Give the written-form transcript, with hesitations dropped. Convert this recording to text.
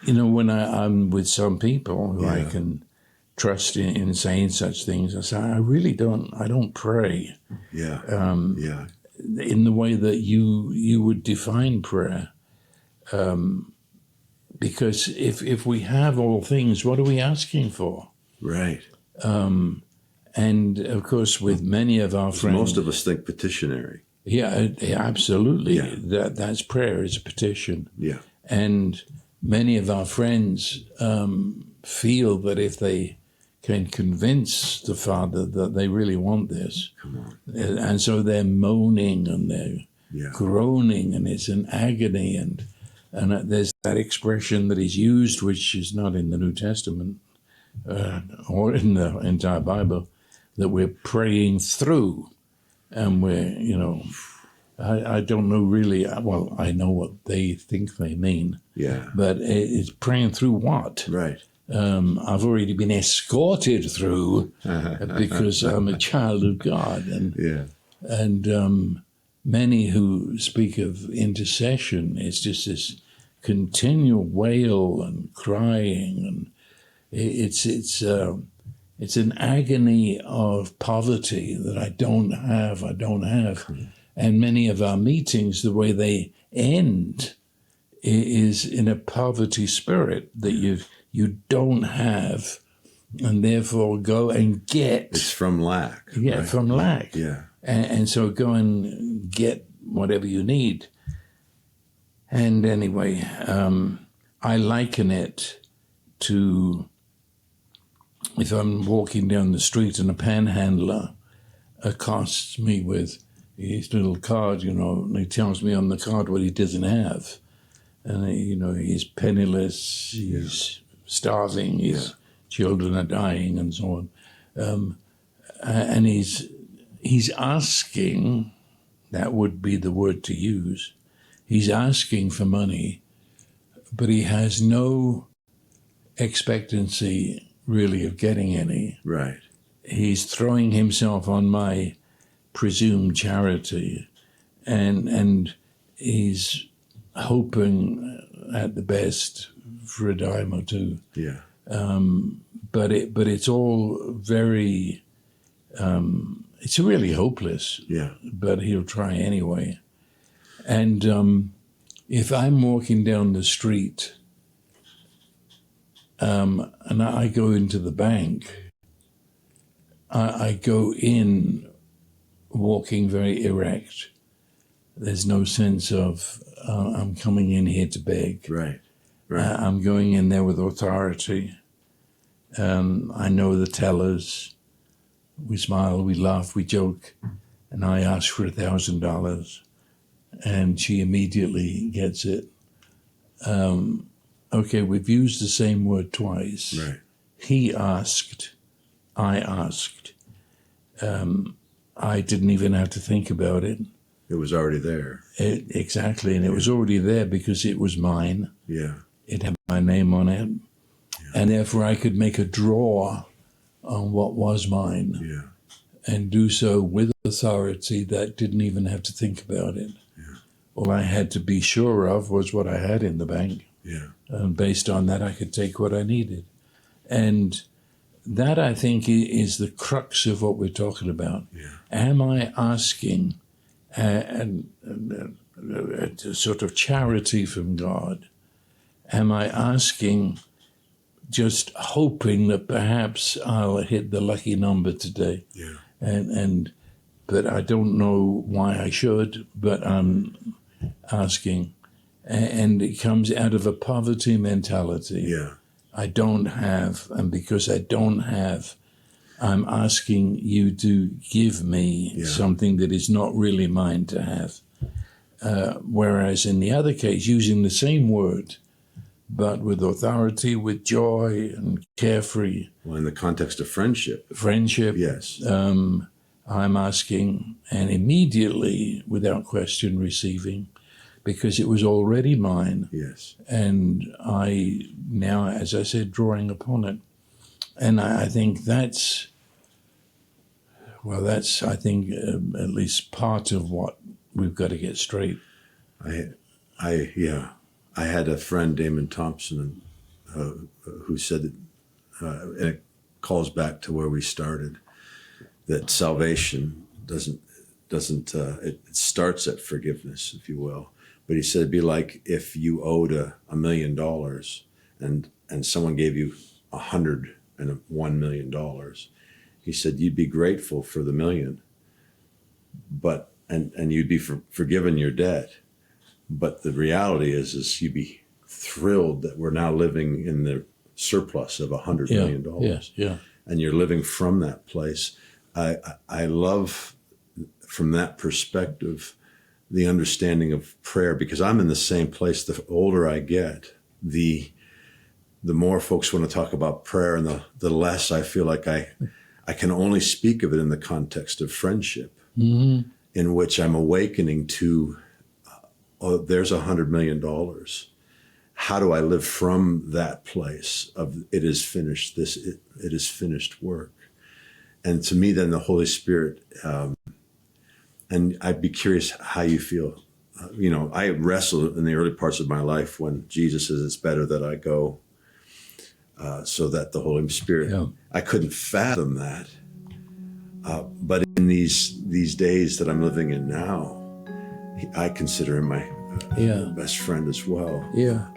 You know, when I'm with some people who I Yeah. can trust in saying such things, I say, I don't pray Yeah. Yeah. in the way that you would define prayer. Because if we have all things, what are we asking for? Right. And of course, with many of our friends, Most of us think petitionary. yeah, absolutely. Yeah. That's prayer is a petition. Yeah. And many of our friends feel that if they can convince the Father that they really want this, Come on. and so they're moaning and they're Yeah. groaning, and it's an agony, and there's that expression that is used, which is not in the New Testament or in the entire Bible, that we're praying through, and we're, you know, I don't know really, well, I know what they think they mean, Yeah. but it's praying through what? Right. I've already been escorted through because I'm a child of God, and many who speak of intercession, it's just this continual wail and crying, and it's an agony of poverty that I don't have. And many of our meetings, the way they end is in a poverty spirit that you don't have, and therefore go and get. It's from lack. Yeah, right? from lack. Yeah. And so go and get whatever you need. And anyway, I liken it to if I'm walking down the street and a panhandler accosts me with his little card, you know, and he tells me on the card what he doesn't have. And, you know, he's penniless, he's starving, his children are dying, and so on. And he's asking, that would be the word to use, he's asking for money, but he has no expectancy really of getting any. Right. He's throwing himself on my presumed charity, and he's hoping at the best for a dime or two. Yeah. But it's all very, it's really hopeless. Yeah. But he'll try anyway. And if I'm walking down the street and I go into the bank, I go in walking very erect. There's no sense of I'm coming in here to beg. Right. Right. I'm going in there with authority. I know the tellers. We smile, we laugh, we joke, and I ask for $1,000, and she immediately gets it. Okay, we've used the same word twice. Right. He asked, I asked. I didn't even have to think about it. It was already there. Exactly, and it was already there because it was mine. Yeah. It had my name on it, and therefore I could make a draw on what was mine. Yeah. And do so with authority that didn't even have to think about it. Yeah. All I had to be sure of was what I had in the bank. Yeah. And based on that, I could take what I needed. And that, I think, is the crux of what we're talking about. Yeah. Am I asking a sort of charity from God? Am I asking, just hoping that perhaps I'll hit the lucky number today? Yeah. But I don't know why I should, but I'm asking. And it comes out of a poverty mentality. Yeah. I don't have, and because I don't have, I'm asking you to give me something that is not really mine to have. Whereas in the other case, using the same word, but with authority, with joy and carefree. Well, in the context of friendship. Yes. I'm asking, and immediately, without question, receiving, because it was already mine. Yes. And I now, as I said, drawing upon it. And I think that's, I think, at least part of what we've got to get straight. I had a friend, Damon Thompson, who said that, and it calls back to where we started, that salvation doesn't it starts at forgiveness, if you will. But he said it'd be like if you owed $1 million and someone gave you $101 million. He said you'd be grateful for the million, but and you'd be forgiven your debt. But the reality is you'd be thrilled that we're now living in the surplus of $100 million. Yeah. And you're living from that place. I love, from that perspective, the understanding of prayer, because I'm in the same place. The older I get, the more folks want to talk about prayer, and the less I feel like I can only speak of it in the context of friendship, Mm-hmm. in which I'm awakening to, oh, there's $100 million. How do I live from that place of it is finished, it is finished work? And to me, then the Holy Spirit, and I'd be curious how you feel. I wrestled in the early parts of my life when Jesus says it's better that I go, so that the Holy Spirit, I couldn't fathom that. But in these days that I'm living in now, I consider him my best friend as well. Yeah.